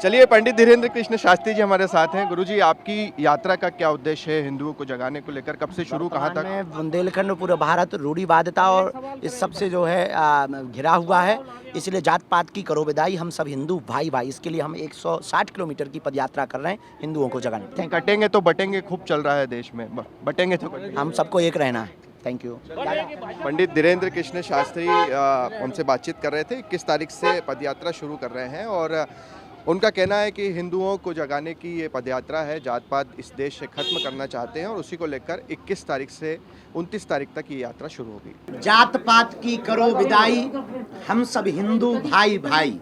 चलिए, पंडित धीरेन्द्र कृष्ण शास्त्री जी हमारे साथ हैं। गुरुजी, आपकी यात्रा का क्या उद्देश्य है हिंदुओं को जगाने को लेकर? कब से शुरू, कहाँ तक? में बुंदेलखंड पूरा भारत रूढ़िवादिता और इस सब से जो है घिरा हुआ है, इसलिए जात पात की करो विदाई, हम सब हिंदू भाई भाई, इसके लिए हम 160 किलोमीटर की पदयात्रा कर रहे हैं हिंदुओं को जगाने। थैंक कटेंगे तो बटेंगे खूब चल रहा है देश में, बटेंगे तो कटेंगे। हम सबको एक रहना है। Thank you. पंडित धीरेन्द्र कृष्ण शास्त्री हमसे बातचीत कर रहे थे। 21 तारीख से पदयात्रा शुरू कर रहे हैं और उनका कहना है कि हिंदुओं को जगाने की ये पदयात्रा है, जात पात इस देश से खत्म करना चाहते हैं और उसी को लेकर 21 तारीख से 29 तारीख तक ये यात्रा शुरू होगी। जात पात की करो विदाई, हम सब हिंदू भाई भाई,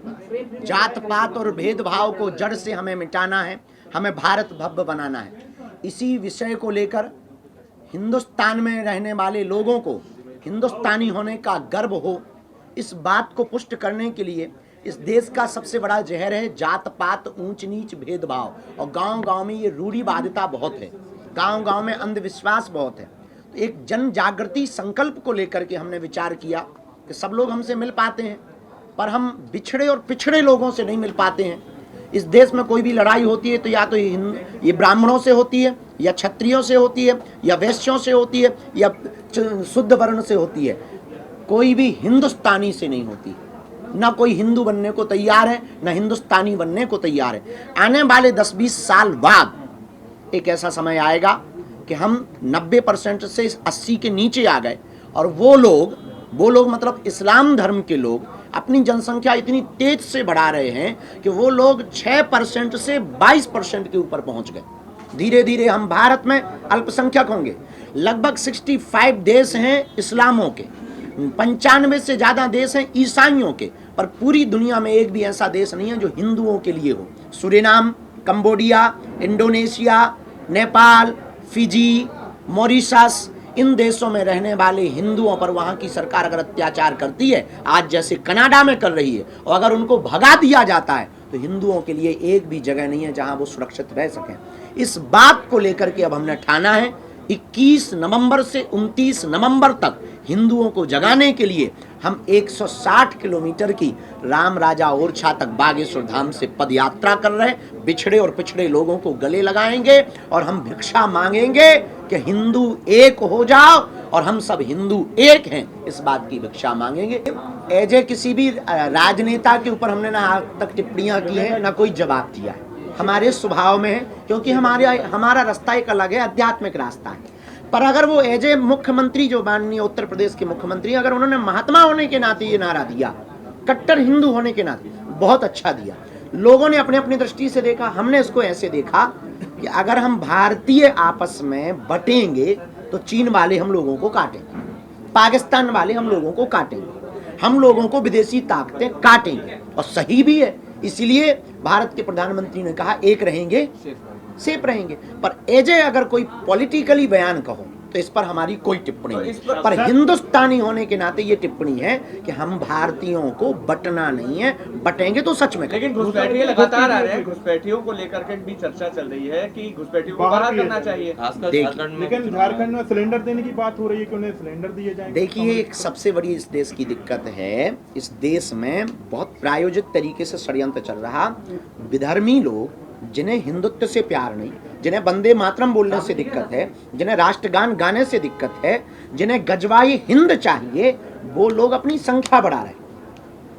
जात पात और भेदभाव को जड़ से हमें मिटाना है, हमें भारत भव्य बनाना है। इसी विषय को लेकर हिंदुस्तान में रहने वाले लोगों को हिंदुस्तानी होने का गर्व हो, इस बात को पुष्ट करने के लिए इस देश का सबसे बड़ा जहर है जात पात, ऊंच नीच, भेदभाव, और गांव-गांव में ये रूढ़िवादिता बहुत है, गांव-गांव में अंधविश्वास बहुत है। तो एक जन जागृति संकल्प को लेकर के हमने विचार किया कि सब लोग हमसे मिल पाते हैं, पर हम बिछड़े और पिछड़े लोगों से नहीं मिल पाते हैं। इस देश में कोई भी लड़ाई होती है तो या तो ये ब्राह्मणों से होती है, या क्षत्रियों से होती है, या वैश्यों से होती है, या शुद्ध वर्ण से होती है, कोई भी हिंदुस्तानी से नहीं होती। ना कोई हिंदू बनने को तैयार है, ना हिंदुस्तानी बनने को तैयार है। आने वाले 10-20 साल बाद एक ऐसा समय आएगा कि हम 90% से 80 के नीचे आ गए, और वो लोग मतलब इस्लाम धर्म के लोग अपनी जनसंख्या इतनी तेज से बढ़ा रहे हैं कि वो लोग 6% से 22% के ऊपर पहुंच गए। धीरे धीरे हम भारत में अल्पसंख्यक होंगे। लगभग 65 देश हैं इस्लामों के, 95 से ज़्यादा देश हैं ईसाइयों के, पर पूरी दुनिया में एक भी ऐसा देश नहीं है जो हिंदुओं के लिए हो। Suriname, Cambodia, Indonesia, Nepal, Fiji, Mauritius, इन देशों में रहने वाले हिंदुओं पर वहाँ की सरकार अगर अत्याचार करती है, आज जैसे कनाडा में कर रही है, और अगर उनको भगा दिया जाता है, तो हिंदुओं के लिए एक भी जगह नहीं है जहाँ वो सुरक्षित रह सकें। इस बात को लेकर के अब हमने ठाना है 21 नवंबर से 29 नवंबर तक हिंदुओं को जगाने के लिए हम 160 किलोमीटर की राम राजा ओरछा तक बागेश्वर धाम से पदयात्रा कर रहे हैं। बिछड़े और पिछड़े लोगों को गले लगाएंगे और हम भिक्षा मांगेंगे कि हिंदू एक हो जाओ, और हम सब हिंदू एक हैं, इस बात की भिक्षा मांगेंगे। एजे किसी भी राजनेता के ऊपर हमने ना आज तक टिप्पणियां की है, ना कोई जवाब दिया है। हमारे स्वभाव में है, क्योंकि हमारा रास्ता एक अलग है, आध्यात्मिक रास्ता है। पर अगर वो एज ए मुख्यमंत्री, जो माननीय उत्तर प्रदेश के मुख्यमंत्री, अगर उन्होंने महात्मा होने के नाते ये नारा दिया, कट्टर हिंदू होने के नाते, बहुत अच्छा दिया। लोगों ने अपने अपनी दृष्टि से देखा, हमने इसको ऐसे देखा कि अगर हम भारतीय आपस में बटेंगे तो चीन वाले हम लोगों को काटेंगे, पाकिस्तान वाले हम लोगों को काटेंगे, हम लोगों को विदेशी ताकतें काटेंगे, और सही भी है। इसीलिए भारत के प्रधानमंत्री ने कहा एक रहेंगे सेफ रहेंगे। पर एजे अगर कोई पॉलिटिकली बयान कहो तो इस पर हमारी कोई टिप्पणी नहीं, पर हिंदुस्तानी होने के नाते ये टिप्पणी है कि हम भारतीयों को बटना नहीं है, बटेंगे तो सच में। लेकिन घुसपैठिए लगातार आ रहे हैं, घुसपैठियों को लेकर के भी चर्चा चल रही है कि घुसपैठियों को बाहर करना चाहिए। लेकिन झारखंड में सिलेंडर देने की बात हो रही है कि उन्हें सिलेंडर दिए जाएंगे। देखिए, एक सबसे बड़ी इस देश की दिक्कत है, इस देश में बहुत प्रायोजित तरीके से षड्यंत्र चल रहा। विधर्मी लोग, जिन्हें हिंदुत्व से प्यार नहीं, जिन्हें वंदे मातरम बोलने से दिक्कत है, जिन्हें राष्ट्रगान गाने से दिक्कत है, जिन्हें गजवाई हिंद चाहिए, वो लोग अपनी संख्या बढ़ा रहे,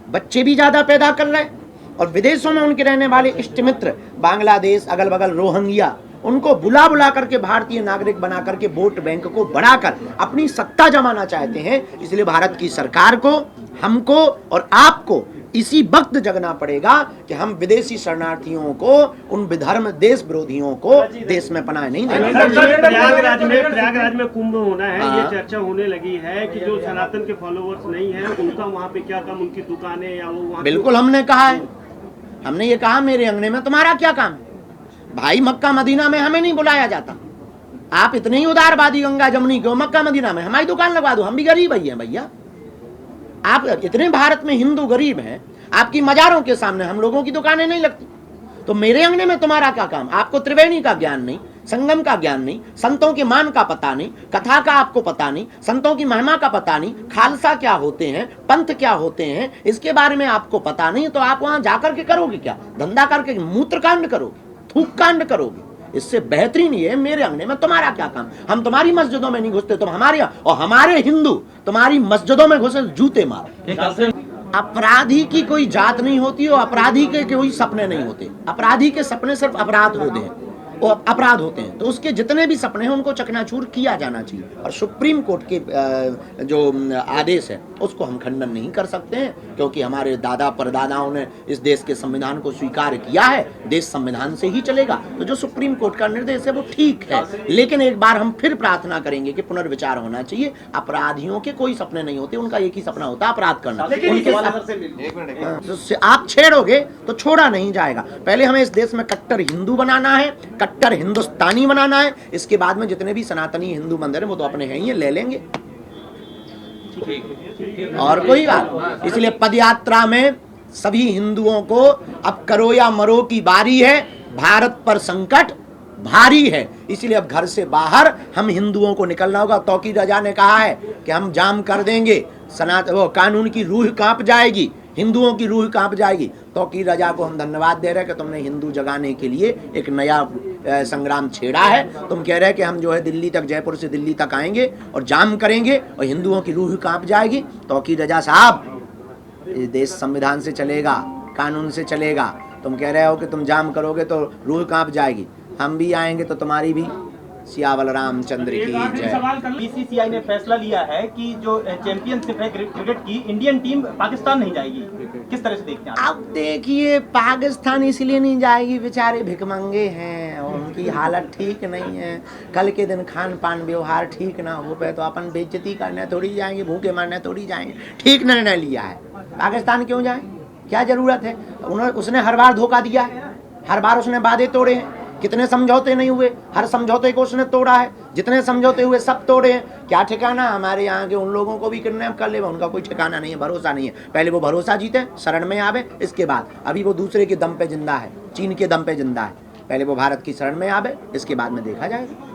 बच्चे भी ज्यादा पैदा कर रहे हैं, और विदेशों में उनके रहने वाले इष्ट मित्र, बांग्लादेश, अगल बगल रोहिंग्या, उनको बुला बुला करके भारतीय नागरिक बना करके वोट बैंक को बढ़ाकर अपनी सत्ता जमाना चाहते हैं। इसलिए भारत की सरकार को, हमको और आपको इसी वक्त जगना पड़ेगा कि हम विदेशी शरणार्थियों को, उन विधर्म देश विरोधियों को देश में पनाह नहीं देंगे। प्रयागराज में कुंभ होना है, ये चर्चा होने लगी है कि जो सनातन के फॉलोअर्स नहीं है उनका वहाँ पे क्या काम, उनकी दुकानें या वो वहाँ। बिल्कुल, हमने कहा है, हमने ये कहा मेरे अंगने में तुम्हारा क्या काम है भाई। मक्का मदीना में हमें नहीं बुलाया जाता, आप इतने ही उदारवादी गंगा जमुनी क्यों मक्का मदीना में हमारी दुकान लगवा दो, हम भी गरीब ही हैं भैया। आप इतने भारत में हिंदू गरीब हैं, आपकी मजारों के सामने हम लोगों की दुकानें नहीं लगती, तो मेरे अंगने में तुम्हारा क्या काम। आपको त्रिवेणी का ज्ञान नहीं, संगम का ज्ञान नहीं, संतों के मान का पता नहीं, कथा का आपको पता नहीं, संतों की महिमा का पता नहीं, खालसा क्या होते हैं, पंथ क्या होते हैं, इसके बारे में आपको पता नहीं, तो आप वहां जाकर के करोगे क्या? धंधा करके मूत्र कांड करोगे, थूक कांड करोगे? इससे बेहतरीन ये है, मेरे अंगने में तुम्हारा क्या काम? हम तुम्हारी मस्जिदों में नहीं घुसते, तुम हमारे, और हमारे हिंदू तुम्हारी मस्जिदों में घुसे जूते मारो। अपराधी की कोई जात नहीं होती और अपराधी के कोई सपने नहीं होते। अपराधी के सपने सिर्फ अपराध होते हैं, वो अपराध होते हैं, तो उसके जितने भी सपने हैं उनको चकनाचूर किया जाना चाहिए। और सुप्रीम कोर्ट के जो आदेश है उसको हम खंडन नहीं कर सकते हैं, क्योंकि हमारे दादा परदादाओं ने इस देश के संविधान को स्वीकार किया है, देश संविधान से ही चलेगा। तो जो सुप्रीम कोर्ट का निर्देश है वो ठीक है, लेकिन एक बार हम फिर प्रार्थना करेंगे कि पुनर्विचार होना चाहिए। अपराधियों के कोई सपने नहीं होते, उनका एक ही सपना होता है अपराध करना। उनके आप छेड़ोगे तो छोड़ा नहीं जाएगा। पहले हमें इस देश में कट्टर हिंदू बनाना है, कट्टर हिंदुस्तानी बनाना है, इसके बाद में जितने भी सनातनी हिंदू मंदिर है वो तो अपने हैं ही, ले लेंगे, और कोई बात। इसलिए पदयात्रा में सभी हिंदुओं को अब करो या मरो की बारी है। भारत पर संकट भारी है, इसलिए अब घर से बाहर हम हिंदुओं को निकलना होगा। तौकीर रजा ने कहा है कि हम जाम कर देंगे, वो कानून की रूह कांप जाएगी, हिंदुओं की रूह कांप जाएगी। तौकीर रजा को हम धन्यवाद दे रहे हैं कि तुमने हिंदू जगाने के लिए एक नया संग्राम छेड़ा है। तुम कह रहे हैं कि हम जो है दिल्ली तक, जयपुर से दिल्ली तक आएंगे और जाम करेंगे और हिंदुओं की रूह कांप जाएगी। तौकीर रजा साहब, ये देश संविधान से चलेगा, कानून से चलेगा। तुम कह रहे हो कि तुम जाम करोगे तो रूह कांप जाएगी, हम भी आएंगे तो तुम्हारी भी। सियावल रामचंद्र की जय। बीसीसीआई ने फैसला लिया है कि जो चैंपियनशिप है क्रिकेट की, इंडियन टीम पाकिस्तान नहीं जाएगी, किस तरह से देखते हैं आप? अब देखिए, पाकिस्तान इसलिए नहीं जाएगी, बेचारे भिखमंगे हैं और उनकी हालत ठीक नहीं है। कल के दिन खान पान व्यवहार ठीक ना हो पे तो अपन बेइज्जती करने थोड़ी जाएंगे, भूखे मारने थोड़ी जाएंगे। ठीक निर्णय लिया है, पाकिस्तान क्यों जाए, क्या जरूरत है? उसने हर बार धोखा दिया है, हर बार उसने वादे तोड़े हैं, कितने समझौते नहीं हुए, हर समझौते को उसने तोड़ा है, जितने समझौते हुए सब तोड़े हैं। क्या ठिकाना हमारे यहाँ के उन लोगों को भी किडनैप कर ले, उनका कोई ठिकाना नहीं है, भरोसा नहीं है। पहले वो भरोसा जीते, शरण में आवे, इसके बाद अभी वो दूसरे के दम पे जिंदा है, चीन के दम पे जिंदा है। पहले वो भारत की शरण में आवे, इसके बाद में देखा जाएगा।